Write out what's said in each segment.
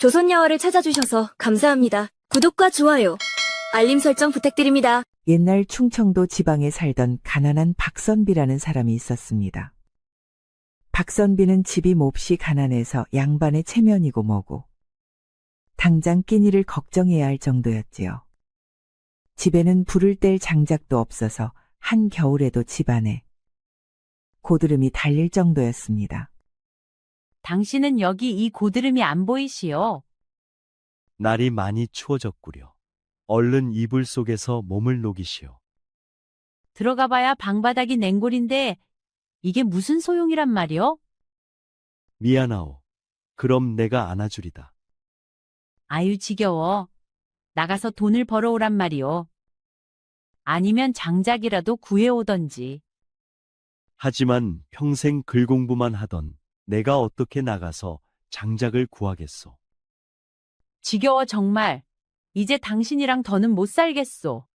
조선야화를 찾아주셔서 감사합니다. 구독과 좋아요, 알림 설정 부탁드립니다. 옛날 충청도 지방에 살던 가난한 박선비라는 사람이 있었습니다. 박선비는 집이 몹시 가난해서 양반의 체면이고 뭐고 당장 끼니를 걱정해야 할 정도였지요. 집에는 불을 뗄 장작도 없어서 한겨울에도 집안에 고드름이 달릴 정도였습니다. 당신은 여기 이 고드름이 안 보이시오? 날이 많이 추워졌구려. 얼른 이불 속에서 몸을 녹이시오. 들어가 봐야 방바닥이 냉골인데 이게 무슨 소용이란 말이오? 미안하오. 그럼 내가 안아주리다. 아유 지겨워. 나가서 돈을 벌어오란 말이오. 아니면 장작이라도 구해오던지. 하지만 평생 글 공부만 하던 내가 어떻게 나가서 장작을 구하겠소. 지겨워 정말. 이제 당신이랑 더는 못 살겠소.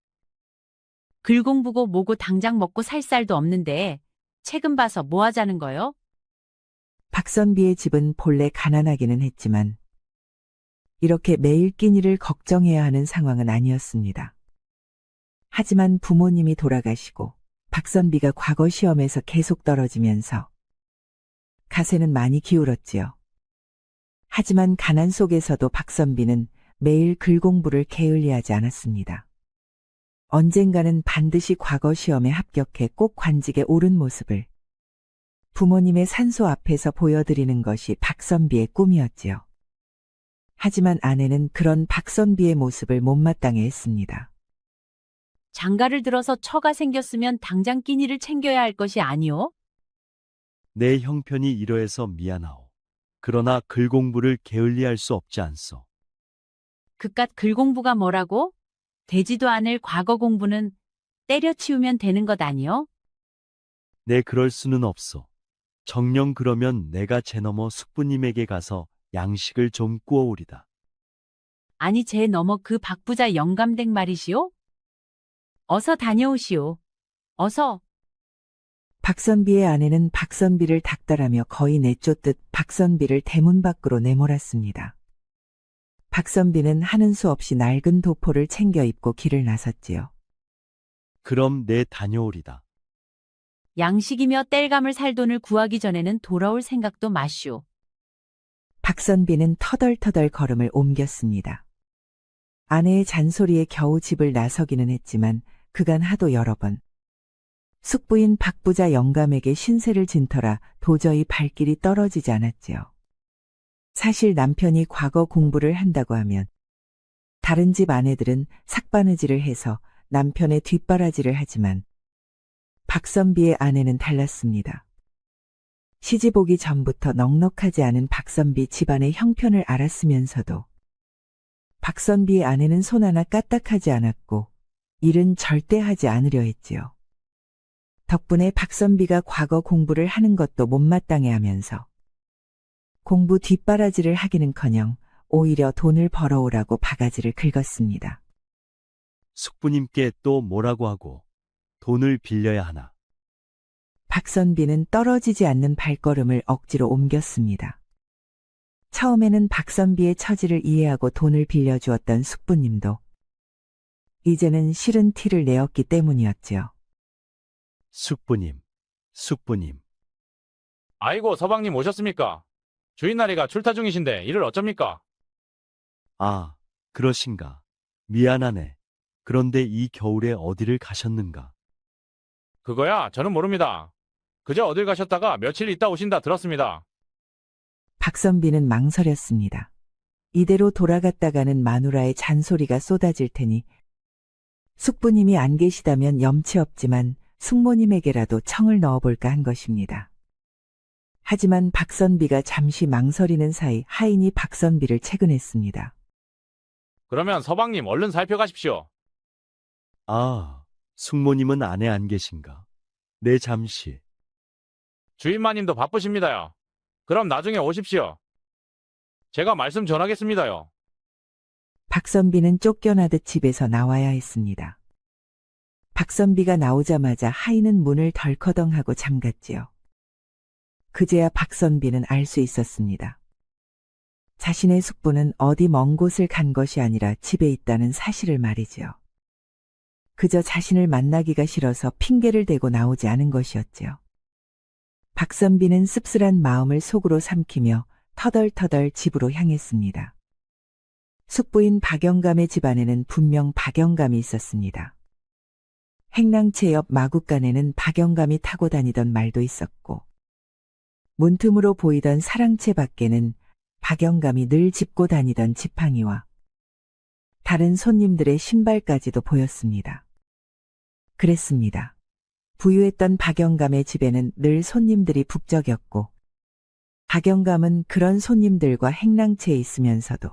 글 공부고 뭐고 당장 먹고 살 살도 없는데 책은 봐서 뭐 하자는 거요? 박선비의 집은 본래 가난하기는 했지만 이렇게 매일 끼니를 걱정해야 하는 상황은 아니었습니다. 하지만 부모님이 돌아가시고 박선비가 과거 시험에서 계속 떨어지면서 가세는 많이 기울었지요. 하지만 가난 속에서도 박선비는 매일 글 공부를 게을리하지 않았습니다. 언젠가는 반드시 과거 시험에 합격해 꼭 관직에 오른 모습을 부모님의 산소 앞에서 보여드리는 것이 박선비의 꿈이었지요. 하지만 아내는 그런 박선비의 모습을 못마땅해 했습니다. 장가를 들어서 처가 생겼으면 당장 끼니를 챙겨야 할 것이 아니오? 내 형편이 이러해서 미안하오. 그러나 글 공부를 게을리할 수 없지 않소. 그깟 글 공부가 뭐라고? 되지도 않을 과거 공부는 때려치우면 되는 것 아니오? 내 그럴 수는 없소. 정녕 그러면 내가 제 너머 숙부님에게 가서 양식을 좀 구워오리다. 아니 제 너머 그 박부자 영감댁 말이시오? 어서 다녀오시오. 어서. 박선비의 아내는 박선비를 닥달하며 거의 내쫓듯 박선비를 대문 밖으로 내몰았습니다. 박선비는 하는 수 없이 낡은 도포를 챙겨 입고 길을 나섰지요. 그럼 내 다녀오리다. 양식이며 땔감을 살 돈을 구하기 전에는 돌아올 생각도 마시오. 박선비는 터덜터덜 걸음을 옮겼습니다. 아내의 잔소리에 겨우 집을 나서기는 했지만 그간 하도 여러 번 숙부인 박부자 영감에게 신세를 진 터라 도저히 발길이 떨어지지 않았지요. 사실 남편이 과거 공부를 한다고 하면 다른 집 아내들은 삭바느질을 해서 남편의 뒷바라지를 하지만 박선비의 아내는 달랐습니다. 시집 오기 전부터 넉넉하지 않은 박선비 집안의 형편을 알았으면서도 박선비의 아내는 손 하나 까딱하지 않았고 일은 절대 하지 않으려 했지요. 덕분에 박선비가 과거 공부를 하는 것도 못마땅해 하면서 공부 뒷바라지를 하기는커녕 오히려 돈을 벌어오라고 바가지를 긁었습니다. 숙부님께 또 뭐라고 하고 돈을 빌려야 하나. 박선비는 떨어지지 않는 발걸음을 억지로 옮겼습니다. 처음에는 박선비의 처지를 이해하고 돈을 빌려주었던 숙부님도 이제는 싫은 티를 내었기 때문이었지요. 숙부님, 숙부님. 아이고, 서방님 오셨습니까? 주인나리가 출타 중이신데 일을 어쩝니까? 아, 그러신가. 미안하네. 그런데 이 겨울에 어디를 가셨는가? 그거야 저는 모릅니다. 그저 어딜 가셨다가 며칠 있다 오신다 들었습니다. 박선비는 망설였습니다. 이대로 돌아갔다가는 마누라의 잔소리가 쏟아질 테니 숙부님이 안 계시다면 염치 없지만 숙모님에게라도 청을 넣어볼까 한 것입니다. 하지만 박선비가 잠시 망설이는 사이 하인이 박선비를 채근했습니다. 그러면 서방님 얼른 살펴가십시오. 아, 숙모님은 안에 안 계신가? 네, 잠시. 주인마님도 바쁘십니다요. 그럼 나중에 오십시오. 제가 말씀 전하겠습니다요. 박선비는 쫓겨나듯 집에서 나와야 했습니다. 박선비가 나오자마자 하인은 문을 덜커덩하고 잠갔지요. 그제야 박선비는 알 수 있었습니다. 자신의 숙부는 어디 먼 곳을 간 것이 아니라 집에 있다는 사실을 말이지요. 그저 자신을 만나기가 싫어서 핑계를 대고 나오지 않은 것이었지요. 박선비는 씁쓸한 마음을 속으로 삼키며 터덜터덜 집으로 향했습니다. 숙부인 박영감의 집안에는 분명 박영감이 있었습니다. 행랑채 옆 마구간에는 박영감이 타고 다니던 말도 있었고, 문틈으로 보이던 사랑채 밖에는 박영감이 늘 짚고 다니던 지팡이와 다른 손님들의 신발까지도 보였습니다. 그랬습니다. 부유했던 박영감의 집에는 늘 손님들이 북적였고, 박영감은 그런 손님들과 행랑채에 있으면서도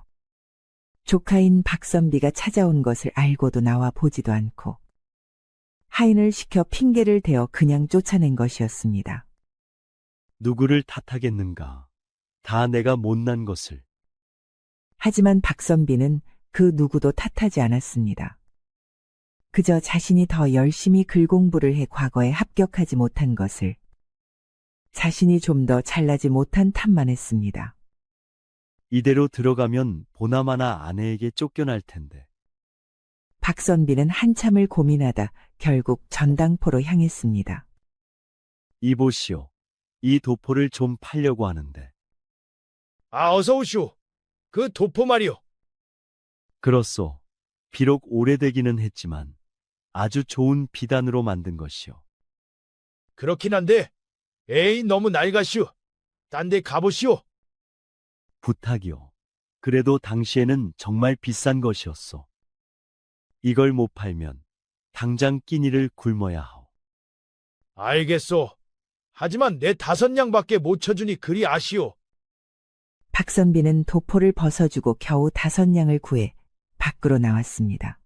조카인 박선비가 찾아온 것을 알고도 나와 보지도 않고 하인을 시켜 핑계를 대어 그냥 쫓아낸 것이었습니다. 누구를 탓하겠는가? 다 내가 못난 것을. 하지만 박선비는 그 누구도 탓하지 않았습니다. 그저 자신이 더 열심히 글 공부를 해 과거에 합격하지 못한 것을, 자신이 좀 더 잘나지 못한 탓만 했습니다. 이대로 들어가면 보나마나 아내에게 쫓겨날 텐데. 박선비는 한참을 고민하다 결국 전당포로 향했습니다. 이보시오. 이 도포를 좀 팔려고 하는데. 어서 오시오. 그 도포 말이오. 그렇소. 비록 오래되기는 했지만 아주 좋은 비단으로 만든 것이오. 그렇긴 한데, 에이, 너무 낡았시오. 딴 데 가보시오. 부탁이오. 그래도 당시에는 정말 비싼 것이었소. 이걸 못 팔면 당장 끼니를 굶어야 하오. 알겠소. 하지만 내 5냥밖에 못 쳐주니 그리 아시오. 박선비는 도포를 벗어주고 겨우 5냥을 구해 밖으로 나왔습니다.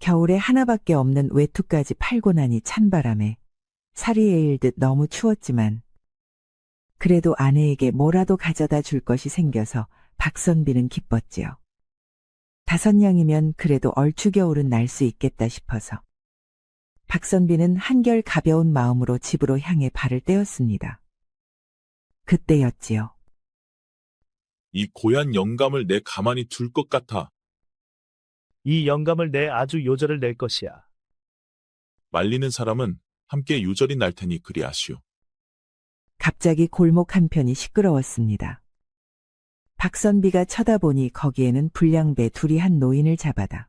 겨울에 하나밖에 없는 외투까지 팔고 나니 찬바람에 살이 에일듯 너무 추웠지만 그래도 아내에게 뭐라도 가져다 줄 것이 생겨서 박선비는 기뻤지요. 5냥이면 그래도 얼추겨울은 날 수 있겠다 싶어서 박선비는 한결 가벼운 마음으로 집으로 향해 발을 떼었습니다. 그때였지요. 이 고얀 영감을 내 가만히 둘 것 같아. 이 영감을 내 아주 요절을 낼 것이야. 말리는 사람은 함께 유절이 날 테니 그리 아시오. 갑자기 골목 한편이 시끄러웠습니다. 박선비가 쳐다보니 거기에는 불량배 둘이 한 노인을 잡아다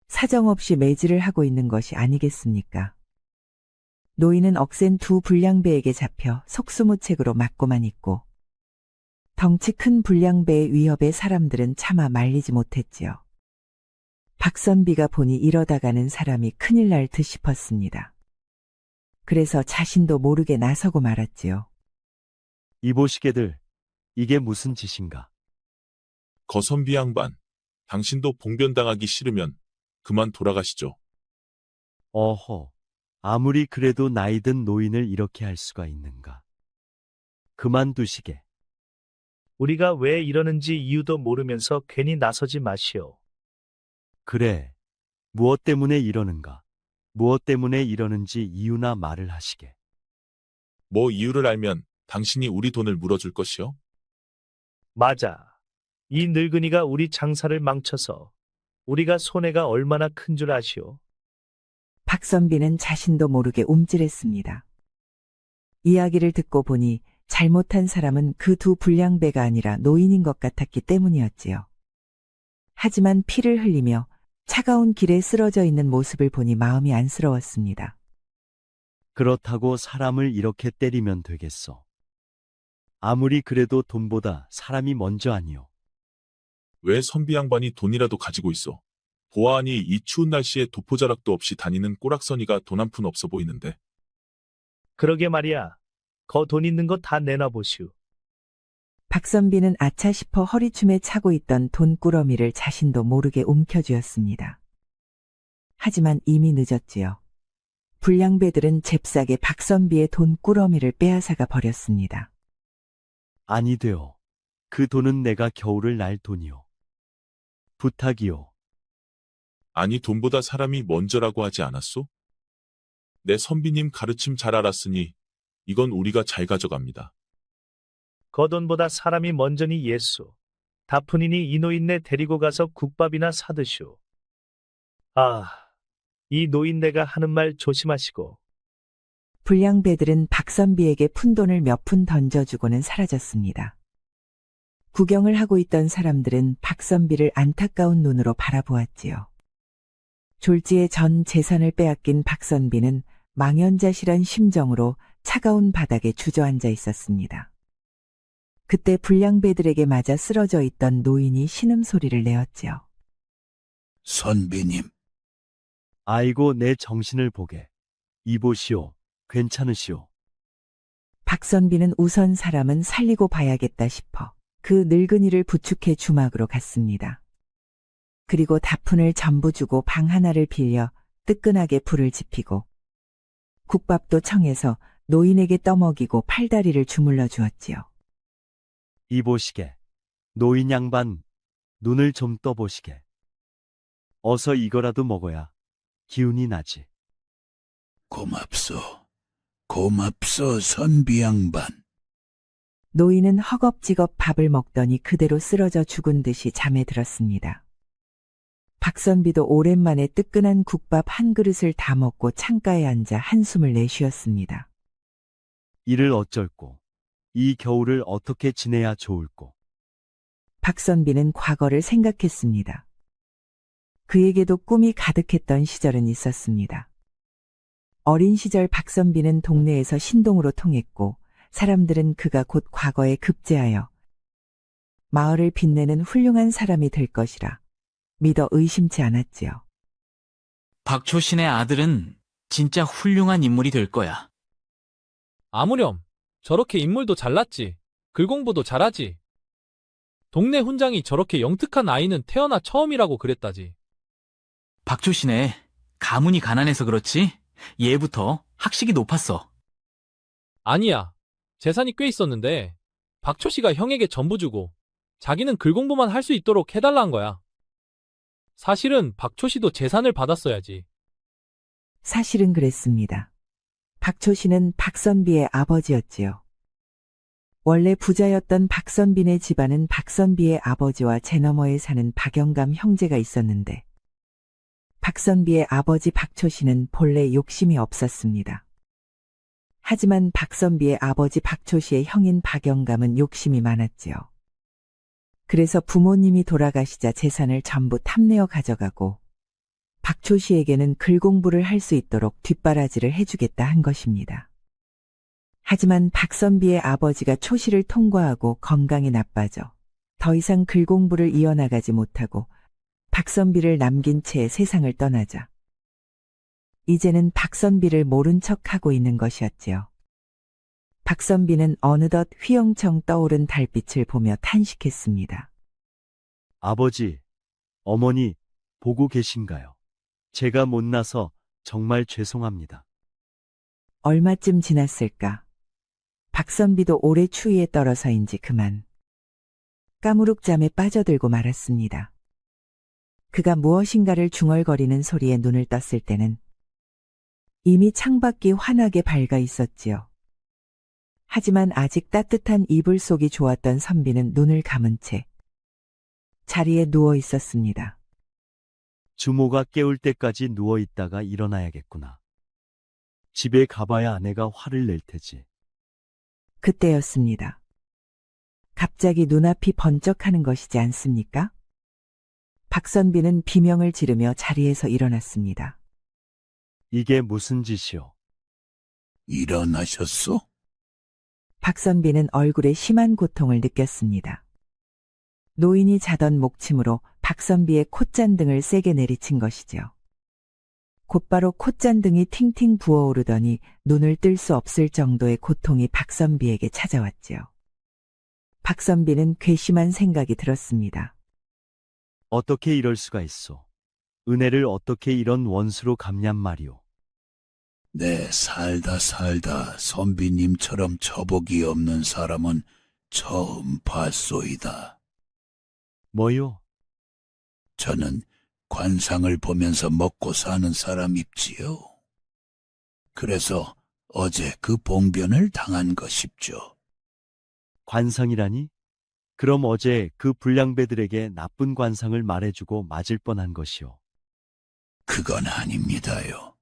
사정없이 매질을 하고 있는 것이 아니겠습니까? 노인은 억센 두 불량배에게 잡혀 속수무책으로 맞고만 있고 덩치 큰 불량배의 위협에 사람들은 차마 말리지 못했지요. 박선비가 보니 이러다가는 사람이 큰일 날 듯 싶었습니다. 그래서 자신도 모르게 나서고 말았지요. 이보시게들, 이게 무슨 짓인가? 거선비 양반, 당신도 봉변당하기 싫으면 그만 돌아가시죠. 어허, 아무리 그래도 나이든 노인을 이렇게 할 수가 있는가? 그만두시게. 우리가 왜 이러는지 이유도 모르면서 괜히 나서지 마시오. 그래. 무엇 때문에 이러는가? 무엇 때문에 이러는지 이유나 말을 하시게. 뭐 이유를 알면 당신이 우리 돈을 물어줄 것이요? 맞아. 이 늙은이가 우리 장사를 망쳐서 우리가 손해가 얼마나 큰 줄 아시오? 박선비는 자신도 모르게 움찔했습니다. 이야기를 듣고 보니 잘못한 사람은 그 두 불량배가 아니라 노인인 것 같았기 때문이었지요. 하지만 피를 흘리며 차가운 길에 쓰러져 있는 모습을 보니 마음이 안쓰러웠습니다. 그렇다고 사람을 이렇게 때리면 되겠어. 아무리 그래도 돈보다 사람이 먼저 아니오. 왜 선비 양반이 돈이라도 가지고 있어? 보아하니 이 추운 날씨에 도포자락도 없이 다니는 꼬락서니가 돈 한 푼 없어 보이는데. 그러게 말이야. 거 돈 있는 거 다 내놔 보시오. 박선비는 아차 싶어 허리춤에 차고 있던 돈꾸러미를 자신도 모르게 움켜쥐었습니다. 하지만 이미 늦었지요. 불량배들은 잽싸게 박선비의 돈꾸러미를 빼앗아가 버렸습니다. 아니 되오. 그 돈은 내가 겨울을 날 돈이오. 부탁이오. 아니 돈보다 사람이 먼저라고 하지 않았소? 내 선비님 가르침 잘 알았으니 이건 우리가 잘 가져갑니다. 거돈보다 사람이 먼저니 예수. 다푼이니 이 노인네 데리고 가서 국밥이나 사드쇼. 아, 이 노인네가 하는 말 조심하시고. 불량배들은 박선비에게 푼돈을 몇 푼 던져주고는 사라졌습니다. 구경을 하고 있던 사람들은 박선비를 안타까운 눈으로 바라보았지요. 졸지에 전 재산을 빼앗긴 박선비는 망연자실한 심정으로 차가운 바닥에 주저앉아 있었습니다. 그때 불량배들에게 맞아 쓰러져 있던 노인이 신음소리를 내었지요. 선비님, 아이고 내 정신을 보게. 이보시오. 괜찮으시오. 박선비는 우선 사람은 살리고 봐야겠다 싶어 그 늙은이를 부축해 주막으로 갔습니다. 그리고 다푼을 전부 주고 방 하나를 빌려 뜨끈하게 불을 지피고 국밥도 청해서 노인에게 떠먹이고 팔다리를 주물러 주었지요. 이보시게. 노인 양반, 눈을 좀 떠보시게. 어서 이거라도 먹어야 기운이 나지. 고맙소. 고맙소, 선비 양반. 노인은 허겁지겁 밥을 먹더니 그대로 쓰러져 죽은 듯이 잠에 들었습니다. 박선비도 오랜만에 뜨끈한 국밥 한 그릇을 다 먹고 창가에 앉아 한숨을 내쉬었습니다. 이를 어쩔꼬. 이 겨울을 어떻게 지내야 좋을꼬. 박선비는 과거를 생각했습니다. 그에게도 꿈이 가득했던 시절은 있었습니다. 어린 시절 박선비는 동네에서 신동으로 통했고 사람들은 그가 곧 과거에 급제하여 마을을 빛내는 훌륭한 사람이 될 것이라 믿어 의심치 않았지요. 박초신의 아들은 진짜 훌륭한 인물이 될 거야. 아무렴, 저렇게 인물도 잘났지. 글 공부도 잘하지. 동네 훈장이 저렇게 영특한 아이는 태어나 처음이라고 그랬다지. 박초신의 가문이 가난해서 그렇지 예부터 학식이 높았어. 아니야. 재산이 꽤 있었는데 박초씨가 형에게 전부 주고 자기는 글 공부만 할 수 있도록 해달라 한 거야. 사실은 박초씨도 재산을 받았어야지. 사실은 그랬습니다. 박초씨는 박선비의 아버지였지요. 원래 부자였던 박선비네 집안은 박선비의 아버지와 제 너머에 사는 박영감 형제가 있었는데 박선비의 아버지 박초씨는 본래 욕심이 없었습니다. 하지만 박선비의 아버지 박초씨의 형인 박영감은 욕심이 많았지요. 그래서 부모님이 돌아가시자 재산을 전부 탐내어 가져가고 박초씨에게는 글 공부를 할 수 있도록 뒷바라지를 해주겠다 한 것입니다. 하지만 박선비의 아버지가 초시를 통과하고 건강이 나빠져 더 이상 글 공부를 이어나가지 못하고 박선비를 남긴 채 세상을 떠나자 이제는 박선비를 모른 척하고 있는 것이었지요. 박선비는 어느덧 휘영청 떠오른 달빛을 보며 탄식했습니다. 아버지, 어머니, 보고 계신가요? 제가 못나서 정말 죄송합니다. 얼마쯤 지났을까? 박선비도 오래 추위에 떨어서인지 그만 까무룩잠에 빠져들고 말았습니다. 그가 무엇인가를 중얼거리는 소리에 눈을 떴을 때는 이미 창밖이 환하게 밝아 있었지요. 하지만 아직 따뜻한 이불 속이 좋았던 선비는 눈을 감은 채 자리에 누워 있었습니다. 주모가 깨울 때까지 누워있다가 일어나야겠구나. 집에 가봐야 아내가 화를 낼 테지. 그때였습니다. 갑자기 눈앞이 번쩍하는 것이지 않습니까? 박선비는 비명을 지르며 자리에서 일어났습니다. 이게 무슨 짓이오? 일어나셨소? 박선비는 얼굴에 심한 고통을 느꼈습니다. 노인이 자던 목침으로 박선비의 콧잔등을 세게 내리친 것이죠. 곧바로 콧잔등이 팅팅 부어오르더니 눈을 뜰 수 없을 정도의 고통이 박선비에게 찾아왔지요. 박선비는 괘씸한 생각이 들었습니다. 어떻게 이럴 수가 있소? 은혜를 어떻게 이런 원수로 갚냔 말이오. 내 살다 선비님처럼 처복이 없는 사람은 처음 봤소이다. 뭐요? 저는 관상을 보면서 먹고 사는 사람입지요. 그래서 어제 그 봉변을 당한 것입죠. 관상이라니? 그럼 어제 그 불량배들에게 나쁜 관상을 말해주고 맞을 뻔한 것이오. 그건 아닙니다요.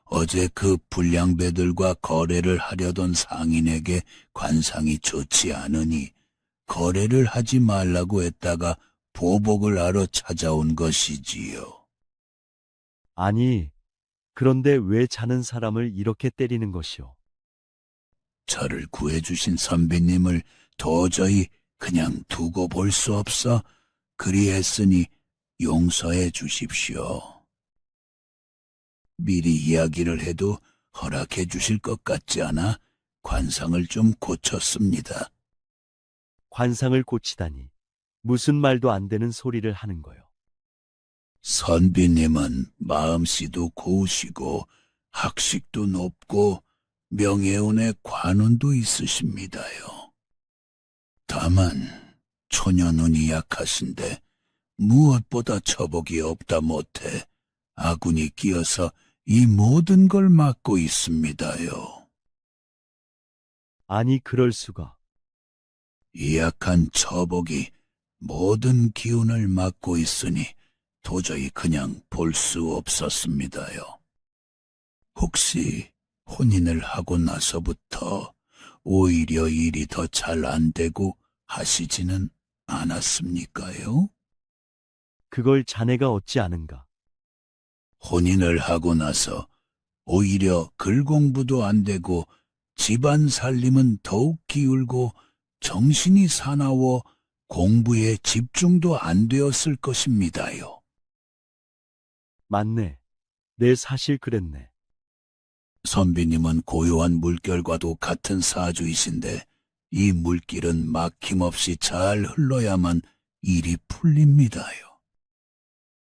어제 그 불량배들과 거래를 하려던 상인에게 관상이 좋지 않으니 거래를 하지 말라고 했다가 보복을 하러 찾아온 것이지요. 아니, 그런데 왜 자는 사람을 이렇게 때리는 것이오? 저를 구해주신 선비님을 도저히 그냥 두고 볼 수 없어 그리했으니 용서해 주십시오. 미리 이야기를 해도 허락해 주실 것 같지 않아 관상을 좀 고쳤습니다. 관상을 고치다니. 무슨 말도 안 되는 소리를 하는 거요. 선비님은 마음씨도 고우시고 학식도 높고 명예운의 관운도 있으십니다요. 다만 초년운이 약하신데 무엇보다 처복이 없다 못해 아군이 끼어서 이 모든 걸 막고 있습니다요. 아니, 그럴 수가. 이 약한 처복이 모든 기운을 막고 있으니 도저히 그냥 볼 수 없었습니다요. 혹시 혼인을 하고 나서부터 오히려 일이 더 잘 안 되고 하시지는 않았습니까요? 그걸 자네가 어찌 아는가? 혼인을 하고 나서 오히려 글 공부도 안 되고 집안 살림은 더욱 기울고 정신이 사나워 공부에 집중도 안 되었을 것입니다요. 맞네. 내 사실 그랬네. 선비님은 고요한 물결과도 같은 사주이신데 이 물길은 막힘없이 잘 흘러야만 일이 풀립니다요.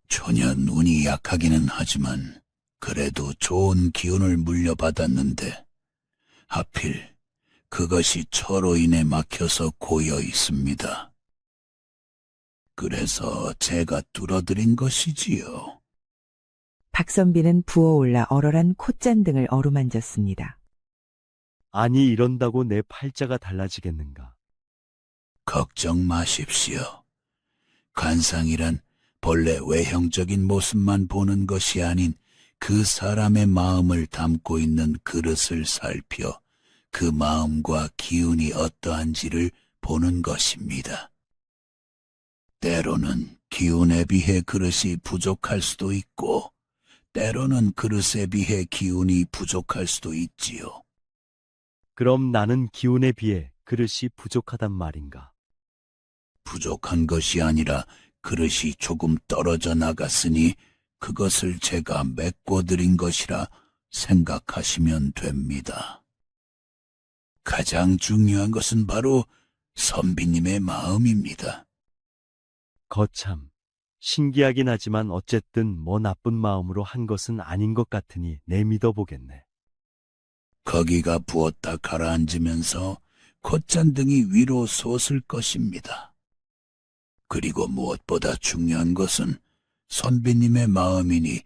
초년 운이 약하기는 하지만 그래도 좋은 기운을 물려받았는데 하필 그것이 처로 인해 막혀서 고여 있습니다. 그래서 제가 뚫어드린 것이지요. 박선비는 부어올라 얼얼한 콧잔등을 어루만졌습니다. 아니, 이런다고 내 팔자가 달라지겠는가? 걱정 마십시오. 관상이란 본래 외형적인 모습만 보는 것이 아닌 그 사람의 마음을 담고 있는 그릇을 살펴 그 마음과 기운이 어떠한지를 보는 것입니다. 때로는 기운에 비해 그릇이 부족할 수도 있고 때로는 그릇에 비해 기운이 부족할 수도 있지요. 그럼 나는 기운에 비해 그릇이 부족하단 말인가? 부족한 것이 아니라 그릇이 조금 떨어져 나갔으니 그것을 제가 메꿔드린 것이라 생각하시면 됩니다. 가장 중요한 것은 바로 선비님의 마음입니다. 거참, 신기하긴 하지만 어쨌든 뭐 나쁜 마음으로 한 것은 아닌 것 같으니 내 믿어보겠네. 거기가 부었다 가라앉으면서 콧잔등이 위로 솟을 것입니다. 그리고 무엇보다 중요한 것은 선비님의 마음이니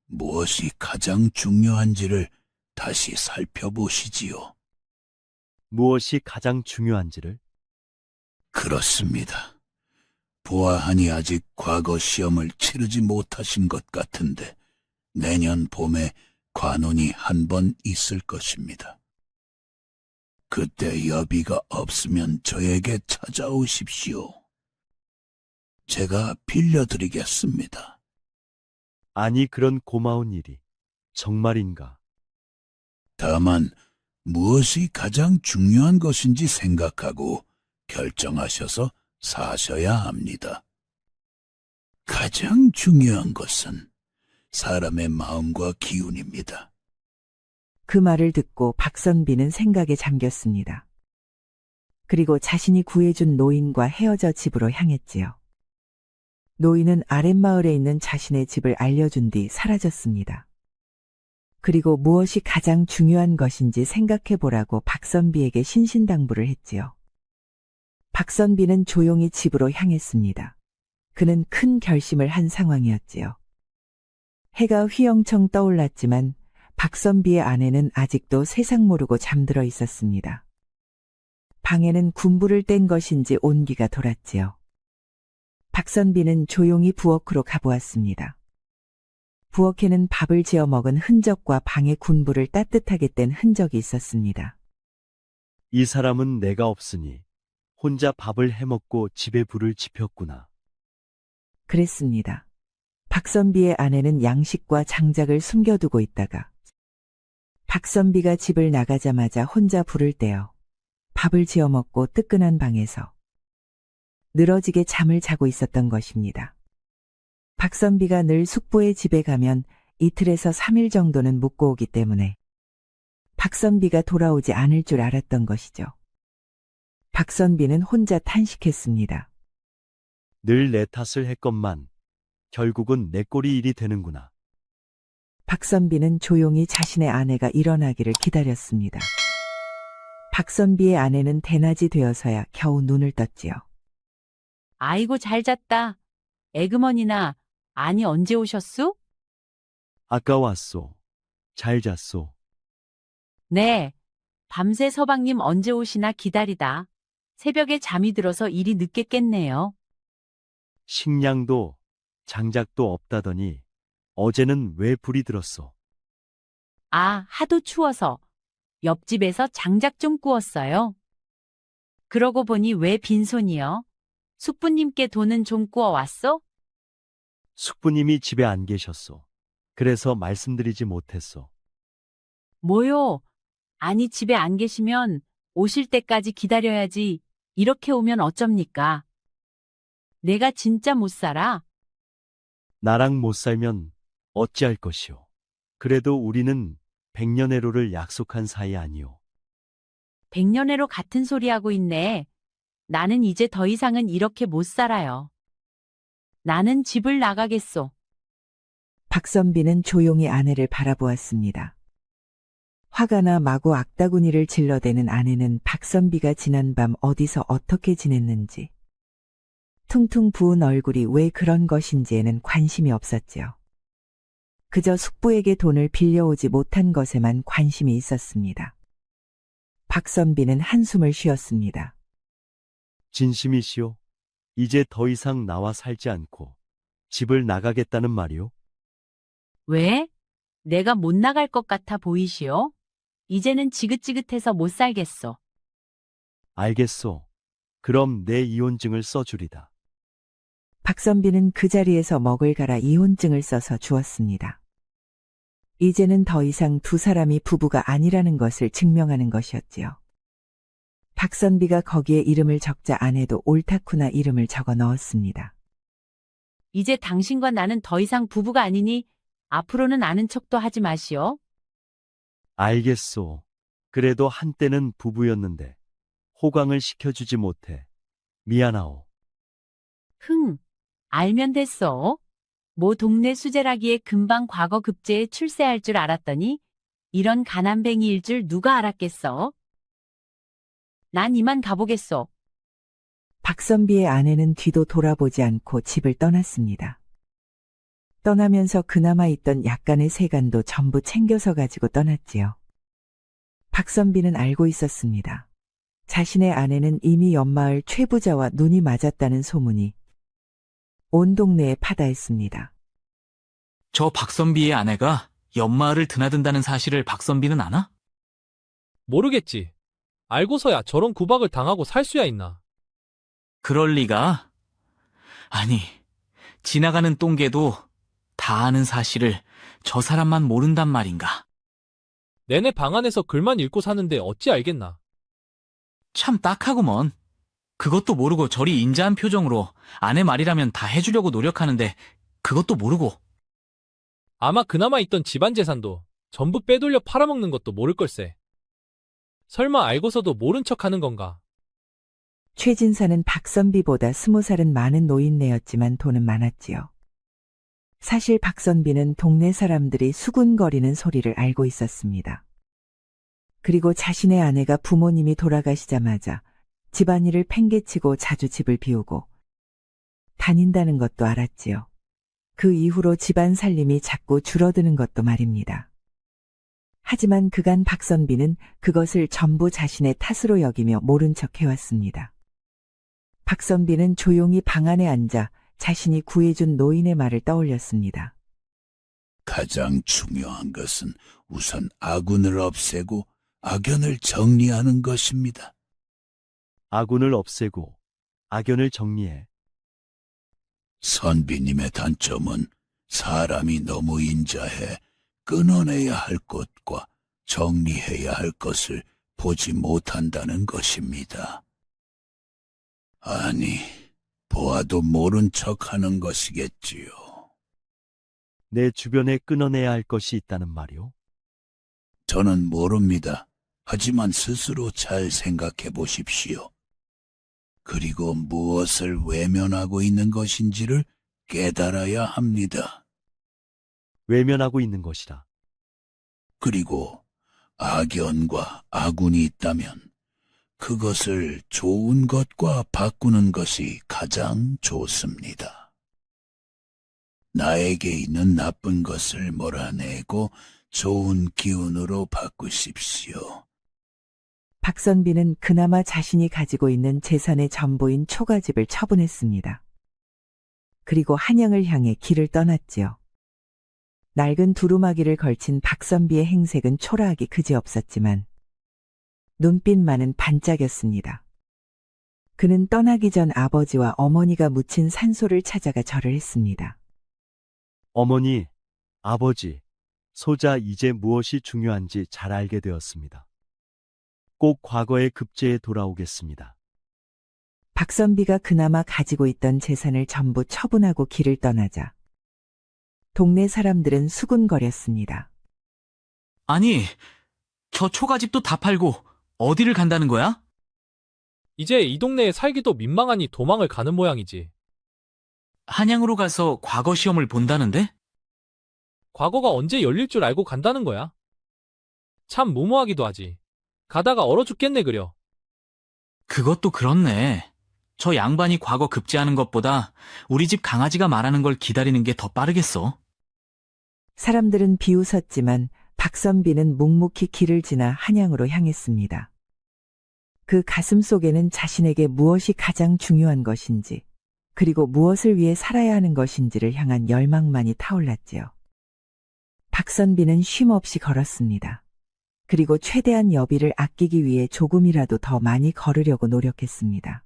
무엇이 가장 중요한지를 다시 살펴보시지요. 무엇이 가장 중요한지를? 그렇습니다. 보아하니 아직 과거 시험을 치르지 못하신 것 같은데 내년 봄에 관운이 한 번 있을 것입니다. 그때 여비가 없으면 저에게 찾아오십시오. 제가 빌려드리겠습니다. 아니, 그런 고마운 일이 정말인가? 다만 무엇이 가장 중요한 것인지 생각하고 결정하셔서 사셔야 합니다. 가장 중요한 것은 사람의 마음과 기운입니다. 그 말을 듣고 박선비는 생각에 잠겼습니다. 그리고 자신이 구해준 노인과 헤어져 집으로 향했지요. 노인은 아랫마을에 있는 자신의 집을 알려준 뒤 사라졌습니다. 그리고 무엇이 가장 중요한 것인지 생각해보라고 박선비에게 신신당부를 했지요. 박선비는 조용히 집으로 향했습니다. 그는 큰 결심을 한 상황이었지요. 해가 휘영청 떠올랐지만 박선비의 아내는 아직도 세상 모르고 잠들어 있었습니다. 방에는 군부를 뗀 것인지 온기가 돌았지요. 박선비는 조용히 부엌으로 가보았습니다. 부엌에는 밥을 지어 먹은 흔적과 방에 군부를 따뜻하게 뗀 흔적이 있었습니다. 이 사람은 내가 없으니 혼자 밥을 해먹고 집에 불을 지폈구나. 그랬습니다. 박선비의 아내는 양식과 장작을 숨겨두고 있다가 박선비가 집을 나가자마자 혼자 불을 떼어 밥을 지어 먹고 뜨끈한 방에서 늘어지게 잠을 자고 있었던 것입니다. 박선비가 늘 숙부의 집에 가면 이틀에서 3일 정도는 묵고 오기 때문에 박선비가 돌아오지 않을 줄 알았던 것이죠. 박선비는 혼자 탄식했습니다. 늘 내 탓을 했건만 결국은 내 꼴이 일이 되는구나. 박선비는 조용히 자신의 아내가 일어나기를 기다렸습니다. 박선비의 아내는 대낮이 되어서야 겨우 눈을 떴지요. 아이고 잘 잤다. 에그머니나 아니 언제 오셨소? 아까 왔소. 잘 잤소. 네. 밤새 서방님 언제 오시나 기다리다. 새벽에 잠이 들어서 일이 늦게 깼네요. 식량도 장작도 없다더니 어제는 왜 불이 들었소? 아, 하도 추워서 옆집에서 장작 좀 구웠어요. 그러고 보니 왜 빈손이요? 숙부님께 돈은 좀 구워 왔어? 숙부님이 집에 안 계셨소. 그래서 말씀드리지 못했소. 뭐요? 아니 집에 안 계시면 오실 때까지 기다려야지. 이렇게 오면 어쩝니까? 내가 진짜 못 살아. 나랑 못 살면 어찌할 것이오. 그래도 우리는 백년해로를 약속한 사이 아니오. 백년해로 같은 소리 하고 있네. 나는 이제 더 이상은 이렇게 못 살아요. 나는 집을 나가겠소. 박선비는 조용히 아내를 바라보았습니다. 화가 나 마구 악다구니를 질러대는 아내는 박선비가 지난밤 어디서 어떻게 지냈는지, 퉁퉁 부은 얼굴이 왜 그런 것인지에는 관심이 없었지요. 그저 숙부에게 돈을 빌려오지 못한 것에만 관심이 있었습니다. 박선비는 한숨을 쉬었습니다. 진심이시오? 이제 더 이상 나와 살지 않고 집을 나가겠다는 말이오? 왜? 내가 못 나갈 것 같아 보이시오? 이제는 지긋지긋해서 못 살겠소. 알겠소. 그럼 내 이혼증을 써주리다. 박선비는 그 자리에서 먹을 갈아 이혼증을 써서 주었습니다. 이제는 더 이상 두 사람이 부부가 아니라는 것을 증명하는 것이었지요. 박선비가 거기에 이름을 적자 아내도 옳다구나 이름을 적어 넣었습니다. 이제 당신과 나는 더 이상 부부가 아니니 앞으로는 아는 척도 하지 마시오. 알겠소. 그래도 한때는 부부였는데 호강을 시켜주지 못해 미안하오. 흥, 알면 됐어. 뭐 동네 수제라기에 금방 과거 급제에 출세할 줄 알았더니 이런 가난뱅이일 줄 누가 알았겠어? 난 이만 가보겠소. 박선비의 아내는 뒤도 돌아보지 않고 집을 떠났습니다. 떠나면서 그나마 있던 약간의 세간도 전부 챙겨서 가지고 떠났지요. 박선비는 알고 있었습니다. 자신의 아내는 이미 옆마을 최부자와 눈이 맞았다는 소문이 온 동네에 파다했습니다. 저 박선비의 아내가 연마을을 드나든다는 사실을 박선비는 아나? 모르겠지. 알고서야 저런 구박을 당하고 살 수야 있나. 그럴 리가. 아니, 지나가는 똥개도 다 아는 사실을 저 사람만 모른단 말인가. 내내 방 안에서 글만 읽고 사는데 어찌 알겠나. 참 딱하구먼. 그것도 모르고 저리 인자한 표정으로 아내 말이라면 다 해주려고 노력하는데 그것도 모르고. 아마 그나마 있던 집안 재산도 전부 빼돌려 팔아먹는 것도 모를 걸세. 설마 알고서도 모른 척하는 건가? 최진사는 박선비보다 20살은 많은 노인네였지만 돈은 많았지요. 사실 박선비는 동네 사람들이 수군거리는 소리를 알고 있었습니다. 그리고 자신의 아내가 부모님이 돌아가시자마자 집안일을 팽개치고 자주 집을 비우고 다닌다는 것도 알았지요. 그 이후로 집안 살림이 자꾸 줄어드는 것도 말입니다. 하지만 그간 박선비는 그것을 전부 자신의 탓으로 여기며 모른 척 해왔습니다. 박선비는 조용히 방 안에 앉아 자신이 구해준 노인의 말을 떠올렸습니다. 가장 중요한 것은 우선 아군을 없애고 악연을 정리하는 것입니다. 아군을 없애고 악연을 정리해. 선비님의 단점은 사람이 너무 인자해 끊어내야 할 것과 정리해야 할 것을 보지 못한다는 것입니다. 아니, 보아도 모른 척하는 것이겠지요. 내 주변에 끊어내야 할 것이 있다는 말이오? 저는 모릅니다. 하지만 스스로 잘 생각해 보십시오. 그리고 무엇을 외면하고 있는 것인지를 깨달아야 합니다. 외면하고 있는 것이라. 그리고 악연과 아군이 있다면 그것을 좋은 것과 바꾸는 것이 가장 좋습니다. 나에게 있는 나쁜 것을 몰아내고 좋은 기운으로 바꾸십시오. 박선비는 그나마 자신이 가지고 있는 재산의 전부인 초가집을 처분했습니다. 그리고 한양을 향해 길을 떠났지요. 낡은 두루마기를 걸친 박선비의 행색은 초라하기 그지없었지만 눈빛만은 반짝였습니다. 그는 떠나기 전 아버지와 어머니가 묻힌 산소를 찾아가 절을 했습니다. 어머니, 아버지, 소자 이제 무엇이 중요한지 잘 알게 되었습니다. 꼭 과거의 급제에 돌아오겠습니다. 박선비가 그나마 가지고 있던 재산을 전부 처분하고 길을 떠나자 동네 사람들은 수군거렸습니다. 아니, 저 초가집도 다 팔고 어디를 간다는 거야? 이제 이 동네에 살기도 민망하니 도망을 가는 모양이지. 한양으로 가서 과거 시험을 본다는데? 과거가 언제 열릴 줄 알고 간다는 거야. 참 무모하기도 하지. 가다가 얼어 죽겠네 그려. 그것도 그렇네. 저 양반이 과거 급제하는 것보다 우리 집 강아지가 말하는 걸 기다리는 게 더 빠르겠어. 사람들은 비웃었지만 박선비는 묵묵히 길을 지나 한양으로 향했습니다. 그 가슴 속에는 자신에게 무엇이 가장 중요한 것인지, 그리고 무엇을 위해 살아야 하는 것인지를 향한 열망만이 타올랐지요. 박선비는 쉼없이 걸었습니다. 그리고 최대한 여비를 아끼기 위해 조금이라도 더 많이 걸으려고 노력했습니다.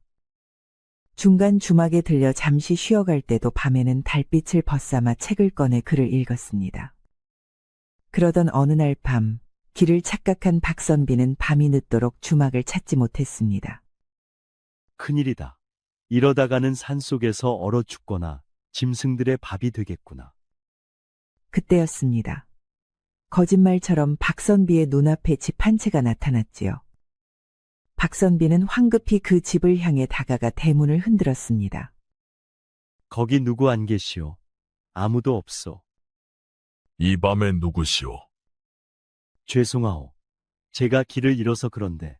중간 주막에 들려 잠시 쉬어갈 때도 밤에는 달빛을 벗삼아 책을 꺼내 글을 읽었습니다. 그러던 어느 날 밤, 길을 착각한 박선비는 밤이 늦도록 주막을 찾지 못했습니다. 큰일이다. 이러다가는 산속에서 얼어 죽거나 짐승들의 밥이 되겠구나. 그때였습니다. 거짓말처럼 박선비의 눈앞에 집 한 채가 나타났지요. 박선비는 황급히 그 집을 향해 다가가 대문을 흔들었습니다. 거기 누구 안 계시오? 아무도 없어. 이 밤에 누구시오? 죄송하오. 제가 길을 잃어서 그런데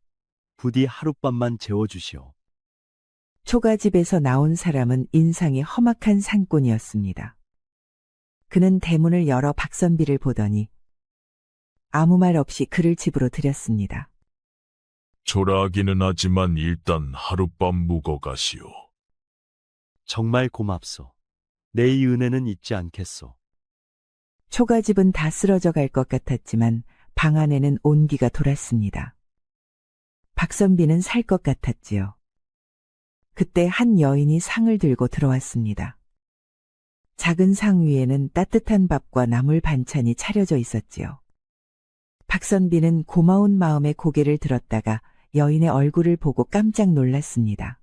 부디 하룻밤만 재워주시오. 초가집에서 나온 사람은 인상이 험악한 산꾼이었습니다. 그는 대문을 열어 박선비를 보더니 아무 말 없이 그를 집으로 들였습니다. 초라하기는 하지만 일단 하룻밤 묵어 가시오. 정말 고맙소. 내 이 은혜는 잊지 않겠소. 초가집은 다 쓰러져 갈 것 같았지만 방 안에는 온기가 돌았습니다. 박선비는 살 것 같았지요. 그때 한 여인이 상을 들고 들어왔습니다. 작은 상 위에는 따뜻한 밥과 나물 반찬이 차려져 있었지요. 박선비는 고마운 마음에 고개를 들었다가 여인의 얼굴을 보고 깜짝 놀랐습니다.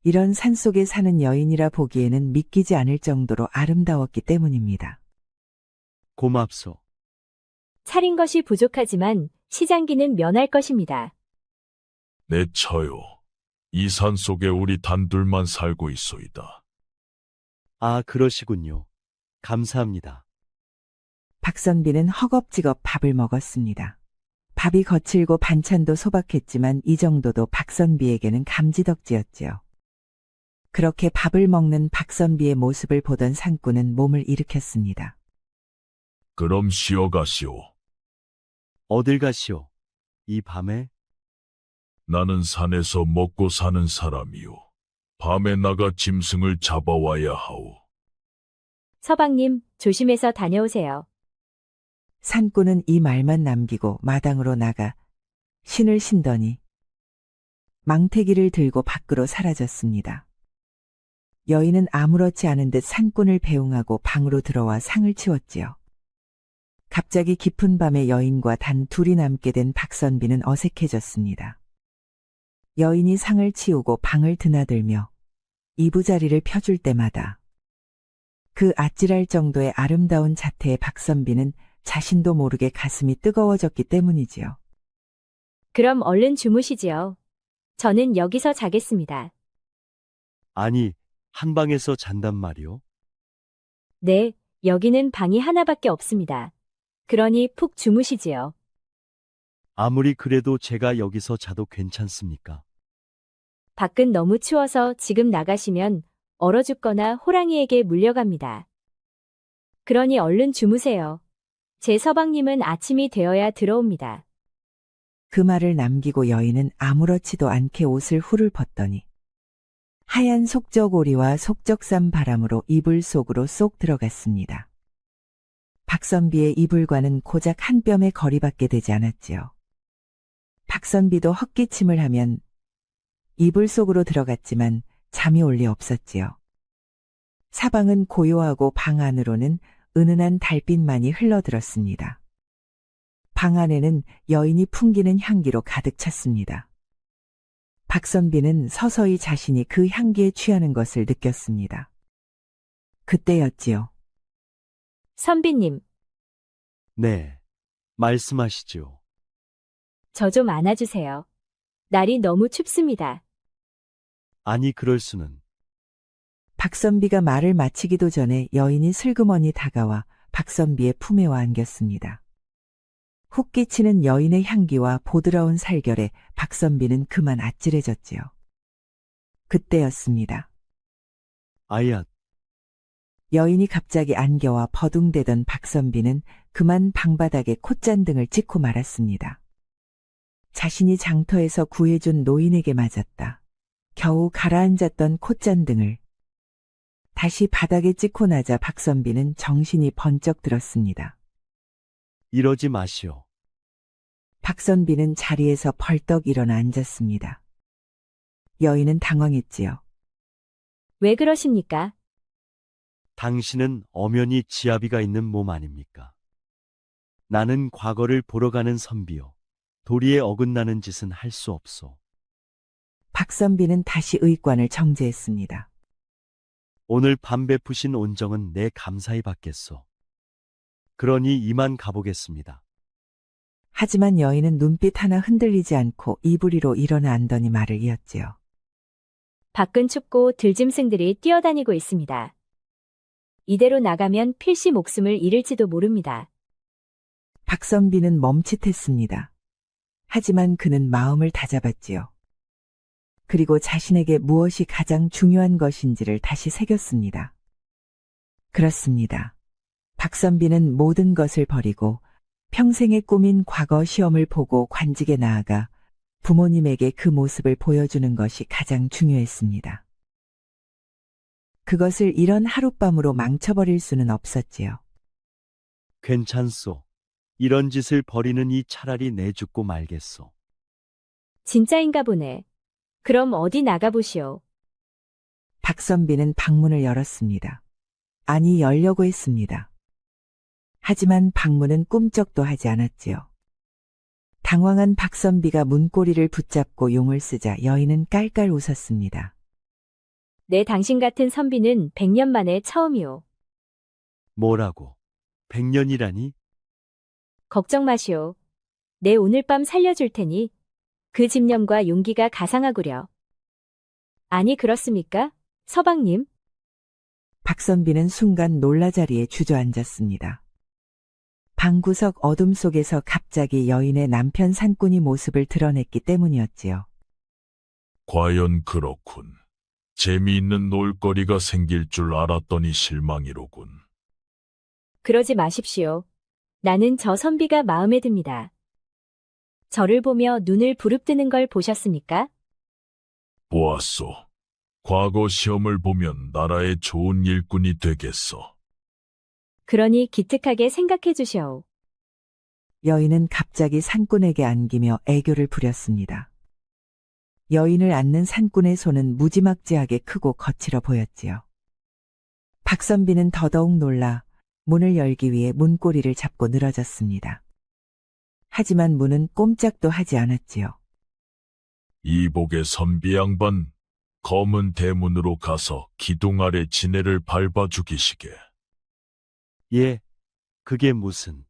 이런 산속에 사는 여인이라 보기에는 믿기지 않을 정도로 아름다웠기 때문입니다. 고맙소. 차린 것이 부족하지만 시장기는 면할 것입니다. 내 처요. 이 산 속에 우리 단둘만 살고 있소이다. 아, 그러시군요. 감사합니다. 박선비는 허겁지겁 밥을 먹었습니다. 밥이 거칠고 반찬도 소박했지만 이 정도도 박선비에게는 감지덕지였지요. 그렇게 밥을 먹는 박선비의 모습을 보던 산꾼은 몸을 일으켰습니다. 그럼 쉬어 가시오. 어딜 가시오? 이 밤에? 나는 산에서 먹고 사는 사람이요. 밤에 나가 짐승을 잡아와야 하오. 서방님, 조심해서 다녀오세요. 산꾼은 이 말만 남기고 마당으로 나가 신을 신더니 망태기를 들고 밖으로 사라졌습니다. 여인은 아무렇지 않은 듯 산꾼을 배웅하고 방으로 들어와 상을 치웠지요. 갑자기 깊은 밤에 여인과 단 둘이 남게 된 박선비는 어색해졌습니다. 여인이 상을 치우고 방을 드나들며 이부자리를 펴줄 때마다 그 아찔할 정도의 아름다운 자태의 박선비는 자신도 모르게 가슴이 뜨거워졌기 때문이지요. 그럼 얼른 주무시지요. 저는 여기서 자겠습니다. 아니, 한 방에서 잔단 말이오? 네, 여기는 방이 하나밖에 없습니다. 그러니 푹 주무시지요. 아무리 그래도 제가 여기서 자도 괜찮습니까? 밖은 너무 추워서 지금 나가시면 얼어 죽거나 호랑이에게 물려갑니다. 그러니 얼른 주무세요. 제 서방님은 아침이 되어야 들어옵니다. 그 말을 남기고 여인은 아무렇지도 않게 옷을 훌을 벗더니 하얀 속적오리와 속적삼 바람으로 이불 속으로 쏙 들어갔습니다. 박선비의 이불과는 고작 한 뼘의 거리밖에 되지 않았지요. 박선비도 헛기침을 하면 이불 속으로 들어갔지만 잠이 올 리 없었지요. 사방은 고요하고 방 안으로는 은은한 달빛만이 흘러들었습니다. 방 안에는 여인이 풍기는 향기로 가득 찼습니다. 박선비는 서서히 자신이 그 향기에 취하는 것을 느꼈습니다. 그때였지요. 선비님, 네, 말씀하시지요. 저 좀 안아주세요. 날이 너무 춥습니다. 아니, 그럴 수는. 박선비가 말을 마치기도 전에 여인이 슬그머니 다가와 박선비의 품에 와 안겼습니다. 훅 끼치는 여인의 향기와 보드라운 살결에 박선비는 그만 아찔해졌지요. 그때였습니다. 아야, 여인이 갑자기 안겨와 버둥대던 박선비는 그만 방바닥에 콧잔등을 찍고 말았습니다. 자신이 장터에서 구해준 노인에게 맞았다. 겨우 가라앉았던 콧잔등을 다시 바닥에 찍고 나자 박선비는 정신이 번쩍 들었습니다. 이러지 마시오. 박선비는 자리에서 벌떡 일어나 앉았습니다. 여인은 당황했지요. 왜 그러십니까? 당신은 엄연히 지아비가 있는 몸 아닙니까? 나는 과거를 보러 가는 선비요. 도리에 어긋나는 짓은 할 수 없소. 박선비는 다시 의관을 정제했습니다. 오늘 밤 베푸신 온정은 내 감사히 받겠소. 그러니 이만 가보겠습니다. 하지만 여인은 눈빛 하나 흔들리지 않고 이불위로 일어나 앉더니 말을 이었지요. 밖은 춥고 들짐승들이 뛰어다니고 있습니다. 이대로 나가면 필시 목숨을 잃을지도 모릅니다. 박선비는 멈칫했습니다. 하지만 그는 마음을 다잡았지요. 그리고 자신에게 무엇이 가장 중요한 것인지를 다시 새겼습니다. 그렇습니다. 박선비는 모든 것을 버리고 평생에 꾸민 과거 시험을 보고 관직에 나아가 부모님에게 그 모습을 보여주는 것이 가장 중요했습니다. 그것을 이런 하룻밤으로 망쳐버릴 수는 없었지요. 괜찮소. 이런 짓을 벌이느니 차라리 내 죽고 말겠소. 진짜인가 보네. 그럼 어디 나가보시오. 박선비는 방문을 열었습니다. 아니, 열려고 했습니다. 하지만 방문은 꿈쩍도 하지 않았지요. 당황한 박선비가 문고리를 붙잡고 용을 쓰자 여인은 깔깔 웃었습니다. 내 당신 같은 선비는 100년 만에 처음이오. 뭐라고? 100년이라니? 걱정 마시오. 내 오늘 밤 살려줄 테니 그 집념과 용기가 가상하구려. 아니 그렇습니까? 서방님? 박선비는 순간 놀라 자리에 주저앉았습니다. 방구석 어둠 속에서 갑자기 여인의 남편 산꾼이 모습을 드러냈기 때문이었지요. 과연 그렇군. 재미있는 놀거리가 생길 줄 알았더니 실망이로군. 그러지 마십시오. 나는 저 선비가 마음에 듭니다. 저를 보며 눈을 부릅뜨는 걸 보셨습니까? 보았소. 과거 시험을 보면 나라의 좋은 일꾼이 되겠어. 그러니 기특하게 생각해 주시오. 여인은 갑자기 산꾼에게 안기며 애교를 부렸습니다. 여인을 안는 산꾼의 손은 무지막지하게 크고 거칠어 보였지요. 박선비는 더더욱 놀라 문을 열기 위해 문고리를 잡고 늘어졌습니다. 하지만 문은 꼼짝도 하지 않았지요. 이복의 선비 양반, 검은 대문으로 가서 기둥 아래 지네를 밟아 죽이시게. 예, 그게 무슨.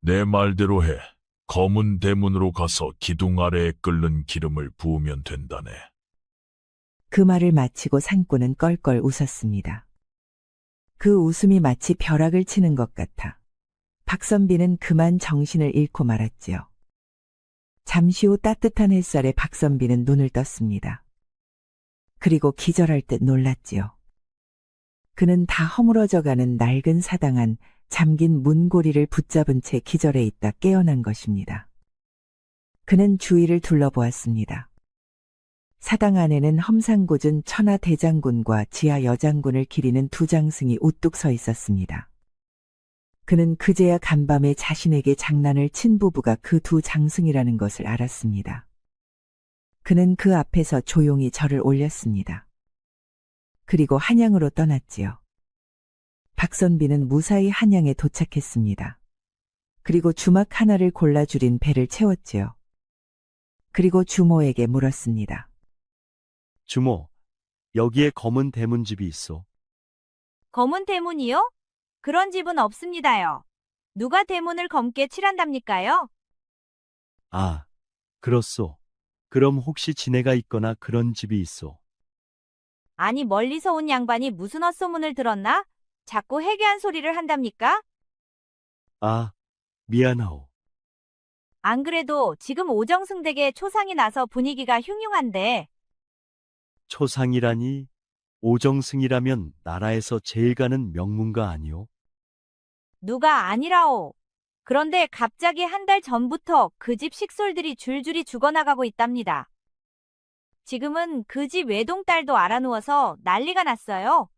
내 말대로 해. 검은 대문으로 가서 기둥 아래에 끓는 기름을 부으면 된다네. 그 말을 마치고 산꾼은 껄껄 웃었습니다. 그 웃음이 마치 벼락을 치는 것 같아 박선비는 그만 정신을 잃고 말았지요. 잠시 후 따뜻한 햇살에 박선비는 눈을 떴습니다. 그리고 기절할 듯 놀랐지요. 그는 다 허물어져가는 낡은 사당 안 잠긴 문고리를 붙잡은 채 기절해 있다 깨어난 것입니다. 그는 주위를 둘러보았습니다. 사당 안에는 험상궂은 천하 대장군과 지하 여장군을 기리는 두 장승이 우뚝 서 있었습니다. 그는 그제야 간밤에 자신에게 장난을 친 부부가 그 두 장승이라는 것을 알았습니다. 그는 그 앞에서 조용히 절을 올렸습니다. 그리고 한양으로 떠났지요. 박선비는 무사히 한양에 도착했습니다. 그리고 주막 하나를 골라 줄인 배를 채웠지요. 그리고 주모에게 물었습니다. 주모, 여기에 검은 대문집이 있어. 검은 대문이요? 그런 집은 없습니다요. 누가 대문을 검게 칠한답니까요? 아, 그렇소. 그럼 혹시 지네가 있거나 그런 집이 있어. 아니 멀리서 온 양반이 무슨 헛소문을 들었나? 자꾸 해괴한 소리를 한답니까? 아, 미안하오. 안 그래도 지금 오정승 댁에 초상이 나서 분위기가 흉흉한데. 초상이라니 오정승이라면 나라에서 제일 가는 명문가 아니오? 누가 아니라오. 그런데 갑자기 한 달 전부터 그 집 식솔들이 줄줄이 죽어나가고 있답니다. 지금은 그 집 외동딸도 알아누워서 난리가 났어요.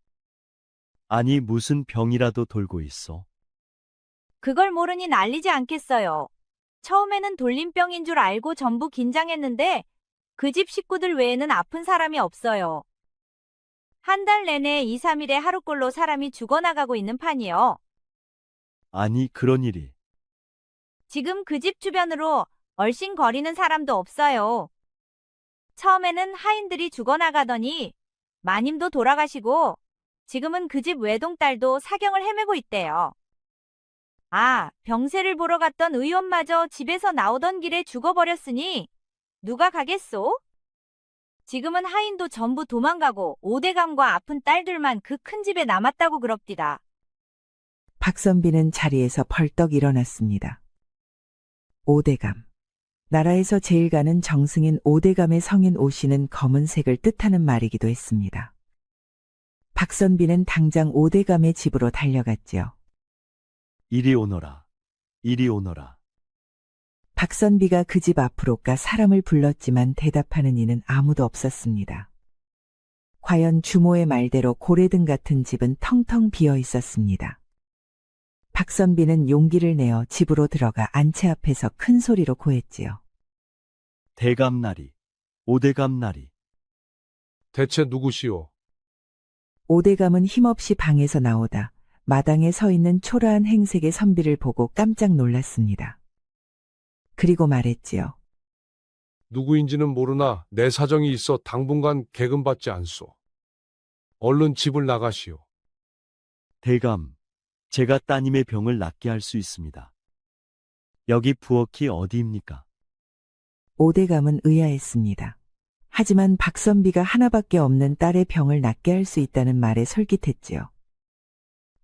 아니 무슨 병이라도 돌고 있어. 그걸 모르니 난리지 않겠어요. 처음에는 돌림병인 줄 알고 전부 긴장했는데 그 집 식구들 외에는 아픈 사람이 없어요. 한 달 내내 2, 3일에 하루꼴로 사람이 죽어나가고 있는 판이요. 아니 그런 일이. 지금 그 집 주변으로 얼씬거리는 사람도 없어요. 처음에는 하인들이 죽어나가더니 마님도 돌아가시고 지금은 그 집 외동딸도 사경을 헤매고 있대요. 아, 병세를 보러 갔던 의원마저 집에서 나오던 길에 죽어버렸으니 누가 가겠소? 지금은 하인도 전부 도망가고 오대감과 아픈 딸들만 그 큰 집에 남았다고 그럽디다. 박선비는 자리에서 벌떡 일어났습니다. 오대감. 나라에서 제일 가는 정승인 오대감의 성인 오씨는 검은색을 뜻하는 말이기도 했습니다. 박선비는 당장 오대감의 집으로 달려갔지요. 이리 오너라. 이리 오너라. 박선비가 그 집 앞으로 가 사람을 불렀지만 대답하는 이는 아무도 없었습니다. 과연 주모의 말대로 고래등 같은 집은 텅텅 비어 있었습니다. 박선비는 용기를 내어 집으로 들어가 안채 앞에서 큰 소리로 고했지요. 대감나리, 오대감나리. 대체 누구시오? 오대감은 힘없이 방에서 나오다 마당에 서 있는 초라한 행색의 선비를 보고 깜짝 놀랐습니다. 그리고 말했지요. 누구인지는 모르나 내 사정이 있어 당분간 계금받지 않소. 얼른 집을 나가시오. 대감, 제가 따님의 병을 낫게 할 수 있습니다. 여기 부엌이 어디입니까? 오대감은 의아했습니다. 하지만 박선비가 하나밖에 없는 딸의 병을 낫게 할 수 있다는 말에 솔깃했지요.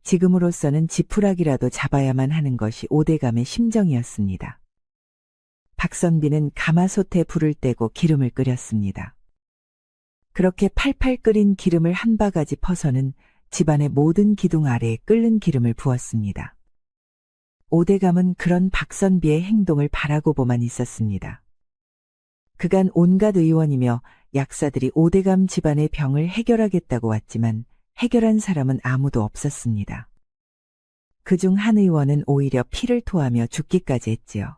지금으로서는 지푸라기라도 잡아야만 하는 것이 오대감의 심정이었습니다. 박선비는 가마솥에 불을 떼고 기름을 끓였습니다. 그렇게 팔팔 끓인 기름을 한 바가지 퍼서는 집안의 모든 기둥 아래에 끓는 기름을 부었습니다. 오대감은 그런 박선비의 행동을 바라고 보만 있었습니다. 그간 온갖 의원이며 약사들이 오대감 집안의 병을 해결하겠다고 왔지만 해결한 사람은 아무도 없었습니다. 그중 한 의원은 오히려 피를 토하며 죽기까지 했지요.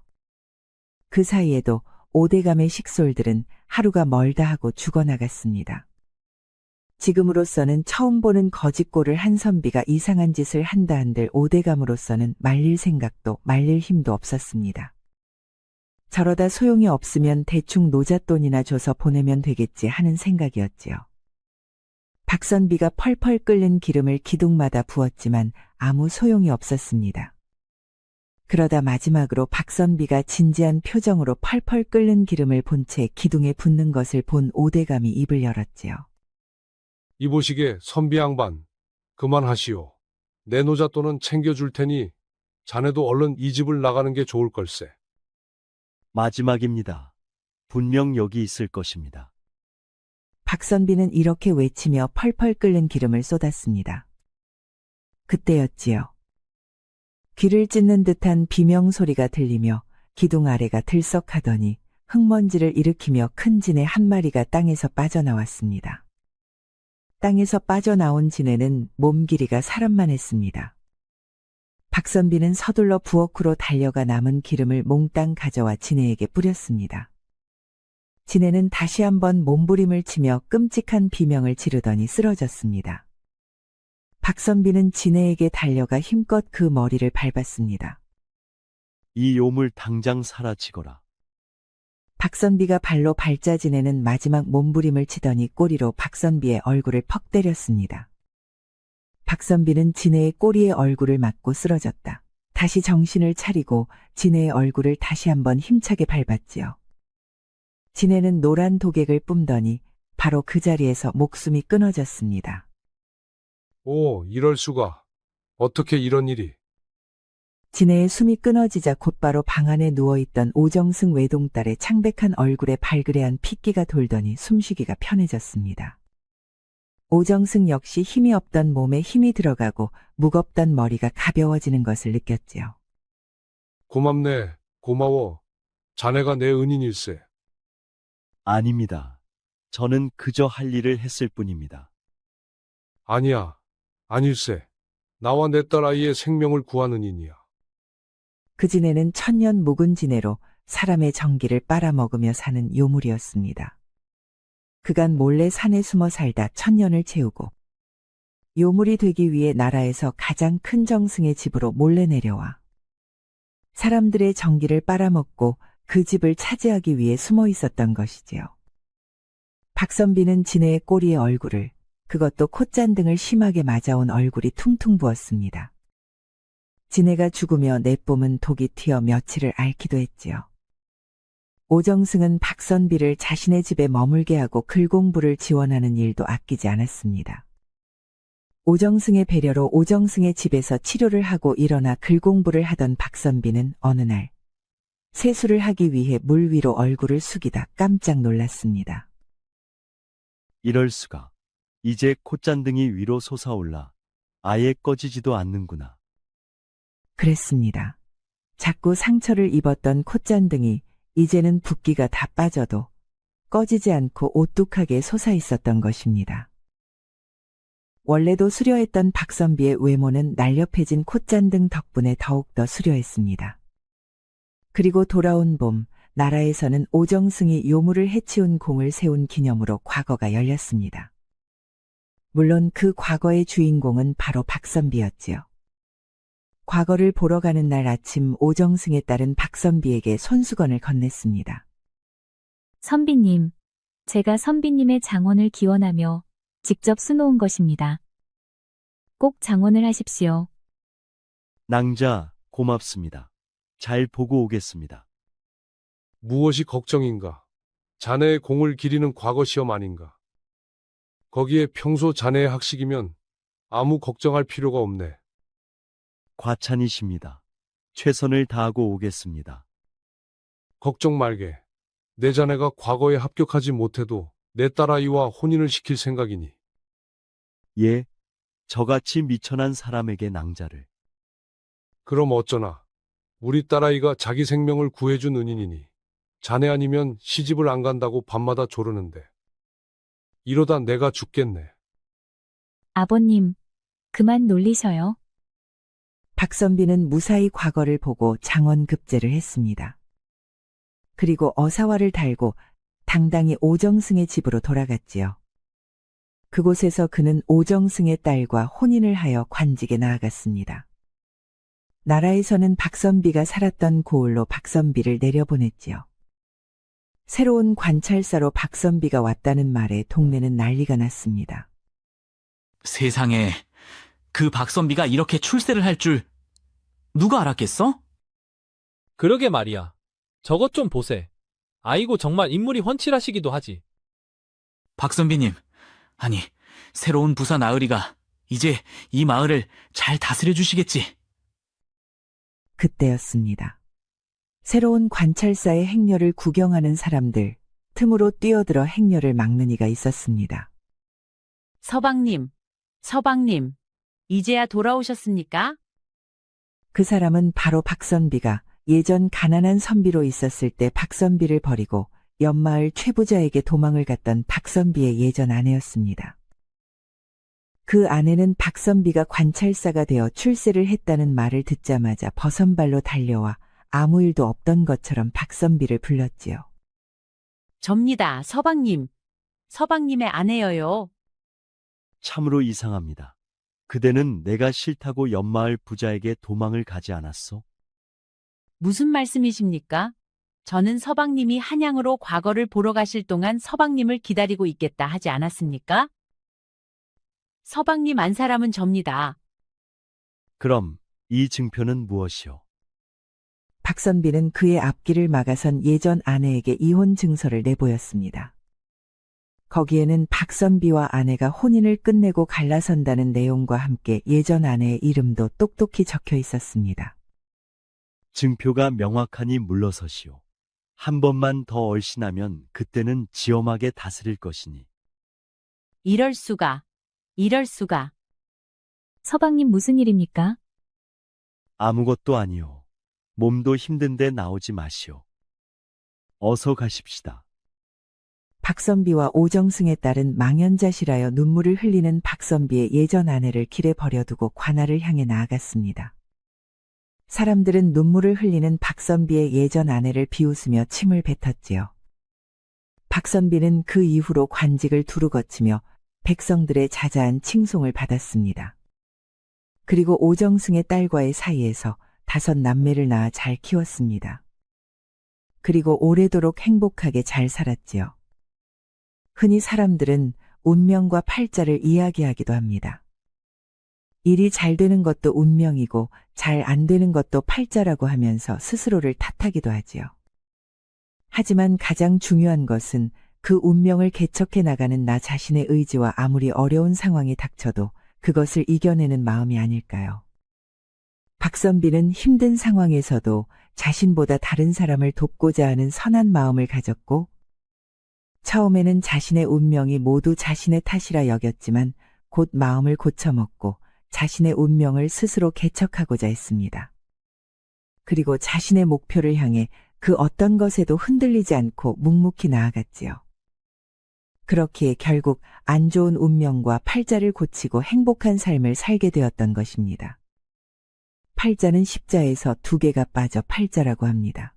그 사이에도 오대감의 식솔들은 하루가 멀다 하고 죽어나갔습니다. 지금으로서는 처음 보는 거짓골을 한 선비가 이상한 짓을 한다 한들 오대감으로서는 말릴 생각도 말릴 힘도 없었습니다. 저러다 소용이 없으면 대충 노잣돈이나 줘서 보내면 되겠지 하는 생각이었지요. 박선비가 펄펄 끓는 기름을 기둥마다 부었지만 아무 소용이 없었습니다. 그러다 마지막으로 박선비가 진지한 표정으로 펄펄 끓는 기름을 본 채 기둥에 붓는 것을 본 오대감이 입을 열었지요. 이보시게 선비 양반, 그만하시오. 내 노잣돈은 챙겨줄 테니 자네도 얼른 이 집을 나가는 게 좋을 걸세. 마지막입니다. 분명 여기 있을 것입니다. 박선비는 이렇게 외치며 펄펄 끓는 기름을 쏟았습니다. 그때였지요. 귀를 찢는 듯한 비명소리가 들리며 기둥 아래가 들썩하더니 흙먼지를 일으키며 큰 진해 한 마리가 땅에서 빠져나왔습니다. 땅에서 빠져나온 진해는 몸 길이가 사람만 했습니다. 박선비는 서둘러 부엌으로 달려가 남은 기름을 몽땅 가져와 진해에게 뿌렸습니다. 진해는 다시 한번 몸부림을 치며 끔찍한 비명을 지르더니 쓰러졌습니다. 박선비는 진해에게 달려가 힘껏 그 머리를 밟았습니다. 이 요물 당장 사라지거라. 박선비가 발로 밟자 진해는 마지막 몸부림을 치더니 꼬리로 박선비의 얼굴을 퍽 때렸습니다. 박선비는 진해의 꼬리에 얼굴을 맞고 쓰러졌다. 다시 정신을 차리고 진해의 얼굴을 다시 한번 힘차게 밟았지요. 진해는 노란 도객을 뿜더니 바로 그 자리에서 목숨이 끊어졌습니다. 오, 이럴 수가. 어떻게 이런 일이. 진해의 숨이 끊어지자 곧바로 방 안에 누워있던 오정승 외동딸의 창백한 얼굴에 발그레한 핏기가 돌더니 숨쉬기가 편해졌습니다. 오정승 역시 힘이 없던 몸에 힘이 들어가고 무겁던 머리가 가벼워지는 것을 느꼈지요. 고맙네, 고마워. 자네가 내 은인일세. 아닙니다. 저는 그저 할 일을 했을 뿐입니다. 아니야, 아닐세. 나와 내 딸 아이의 생명을 구한 은인이야. 그 진해는 천년 묵은 진해로 사람의 정기를 빨아먹으며 사는 요물이었습니다. 그간 몰래 산에 숨어 살다 천년을 채우고 요물이 되기 위해 나라에서 가장 큰 정승의 집으로 몰래 내려와 사람들의 정기를 빨아먹고 그 집을 차지하기 위해 숨어 있었던 것이지요. 박선비는 진해의 꼬리에 얼굴을, 그것도 콧잔등을 심하게 맞아온 얼굴이 퉁퉁 부었습니다. 진해가 죽으며 내뿜은 독이 튀어 며칠을 앓기도 했지요. 오정승은 박선비를 자신의 집에 머물게 하고 글공부를 지원하는 일도 아끼지 않았습니다. 오정승의 배려로 오정승의 집에서 치료를 하고 일어나 글공부를 하던 박선비는 어느 날 세수를 하기 위해 물 위로 얼굴을 숙이다 깜짝 놀랐습니다. 이럴 수가. 이제 콧잔등이 위로 솟아올라 아예 꺼지지도 않는구나. 그랬습니다. 자꾸 상처를 입었던 콧잔등이 이제는 붓기가 다 빠져도 꺼지지 않고 오뚝하게 솟아 있었던 것입니다. 원래도 수려했던 박선비의 외모는 날렵해진 콧잔등 덕분에 더욱더 수려했습니다. 그리고 돌아온 봄, 나라에서는 오정승이 요물을 해치운 공을 세운 기념으로 과거가 열렸습니다. 물론 그 과거의 주인공은 바로 박선비였지요. 과거를 보러 가는 날 아침 오정승의 딸은 박선비에게 손수건을 건넸습니다. 선비님, 제가 선비님의 장원을 기원하며 직접 수놓은 것입니다. 꼭 장원을 하십시오. 낭자, 고맙습니다. 잘 보고 오겠습니다. 무엇이 걱정인가? 자네의 공을 기리는 과거 시험 아닌가? 거기에 평소 자네의 학식이면 아무 걱정할 필요가 없네. 과찬이십니다. 최선을 다하고 오겠습니다. 걱정 말게. 내 자네가 과거에 합격하지 못해도 내 딸아이와 혼인을 시킬 생각이니. 예, 저같이 미천한 사람에게 낭자를. 그럼 어쩌나. 우리 딸아이가 자기 생명을 구해준 은인이니 자네 아니면 시집을 안 간다고 밤마다 조르는데 이러다 내가 죽겠네. 아버님, 그만 놀리셔요. 박선비는 무사히 과거를 보고 장원급제를 했습니다. 그리고 어사화를 달고 당당히 오정승의 집으로 돌아갔지요. 그곳에서 그는 오정승의 딸과 혼인을 하여 관직에 나아갔습니다. 나라에서는 박선비가 살았던 고을로 박선비를 내려보냈지요. 새로운 관찰사로 박선비가 왔다는 말에 동네는 난리가 났습니다. 세상에, 그 박선비가 이렇게 출세를 할 줄 누가 알았겠어? 그러게 말이야. 저것 좀 보세. 아이고 정말 인물이 훤칠하시기도 하지. 박선비님, 아니, 새로운 부사 나으리가 이제 이 마을을 잘 다스려 주시겠지? 그때였습니다. 새로운 관찰사의 행렬을 구경하는 사람들, 틈으로 뛰어들어 행렬을 막는 이가 있었습니다. 서방님, 서방님, 이제야 돌아오셨습니까? 그 사람은 바로 박선비가 예전 가난한 선비로 있었을 때 박선비를 버리고 옆마을 최부자에게 도망을 갔던 박선비의 예전 아내였습니다. 그 아내는 박선비가 관찰사가 되어 출세를 했다는 말을 듣자마자 버선발로 달려와 아무 일도 없던 것처럼 박선비를 불렀지요. 접니다, 서방님. 서방님의 아내여요. 참으로 이상합니다. 그대는 내가 싫다고 옆마을 부자에게 도망을 가지 않았소? 무슨 말씀이십니까? 저는 서방님이 한양으로 과거를 보러 가실 동안 서방님을 기다리고 있겠다 하지 않았습니까? 서방님 안 사람은 접니다. 그럼 이 증표는 무엇이오? 박선비는 그의 앞길을 막아선 예전 아내에게 이혼 증서를 내보였습니다. 거기에는 박선비와 아내가 혼인을 끝내고 갈라선다는 내용과 함께 예전 아내의 이름도 똑똑히 적혀 있었습니다. 증표가 명확하니 물러서시오. 한 번만 더 얼씬하면 그때는 지엄하게 다스릴 것이니. 이럴 수가, 이럴 수가. 서방님 무슨 일입니까? 아무것도 아니오. 몸도 힘든데 나오지 마시오. 어서 가십시다. 박선비와 오정승의 딸은 망연자실하여 눈물을 흘리는 박선비의 예전 아내를 길에 버려두고 관아를 향해 나아갔습니다. 사람들은 눈물을 흘리는 박선비의 예전 아내를 비웃으며 침을 뱉었지요. 박선비는 그 이후로 관직을 두루 거치며 백성들의 자자한 칭송을 받았습니다. 그리고 오정승의 딸과의 사이에서 5 남매를 낳아 잘 키웠습니다. 그리고 오래도록 행복하게 잘 살았지요. 흔히 사람들은 운명과 팔자를 이야기하기도 합니다. 일이 잘 되는 것도 운명이고 잘 안 되는 것도 팔자라고 하면서 스스로를 탓하기도 하지요. 하지만 가장 중요한 것은 그 운명을 개척해 나가는 나 자신의 의지와 아무리 어려운 상황이 닥쳐도 그것을 이겨내는 마음이 아닐까요? 박선비는 힘든 상황에서도 자신보다 다른 사람을 돕고자 하는 선한 마음을 가졌고, 처음에는 자신의 운명이 모두 자신의 탓이라 여겼지만 곧 마음을 고쳐먹고 자신의 운명을 스스로 개척하고자 했습니다. 그리고 자신의 목표를 향해 그 어떤 것에도 흔들리지 않고 묵묵히 나아갔지요. 그렇기에 결국 안 좋은 운명과 팔자를 고치고 행복한 삶을 살게 되었던 것입니다. 팔자는 십자에서 2개가 빠져 팔자라고 합니다.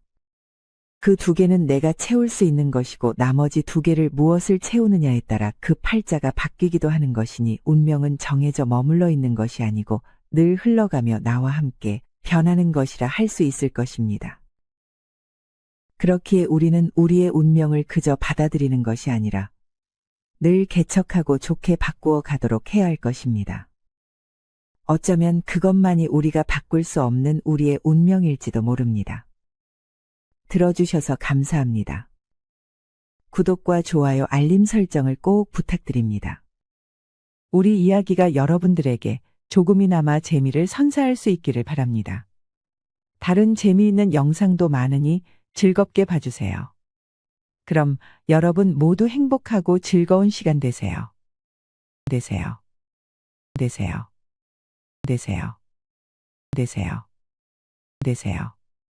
그 2개는 내가 채울 수 있는 것이고 나머지 2개를 무엇을 채우느냐에 따라 그 팔자가 바뀌기도 하는 것이니 운명은 정해져 머물러 있는 것이 아니고 늘 흘러가며 나와 함께 변하는 것이라 할 수 있을 것입니다. 그렇기에 우리는 우리의 운명을 그저 받아들이는 것이 아니라 늘 개척하고 좋게 바꾸어 가도록 해야 할 것입니다. 어쩌면 그것만이 우리가 바꿀 수 없는 우리의 운명일지도 모릅니다. 들어주셔서 감사합니다. 구독과 좋아요, 알림 설정을 꼭 부탁드립니다. 우리 이야기가 여러분들에게 조금이나마 재미를 선사할 수 있기를 바랍니다. 다른 재미있는 영상도 많으니 즐겁게 봐주세요. 그럼 여러분 모두 행복하고 즐거운 시간 되세요. 되세요. 되세요. 되세요. 되세요. 되세요.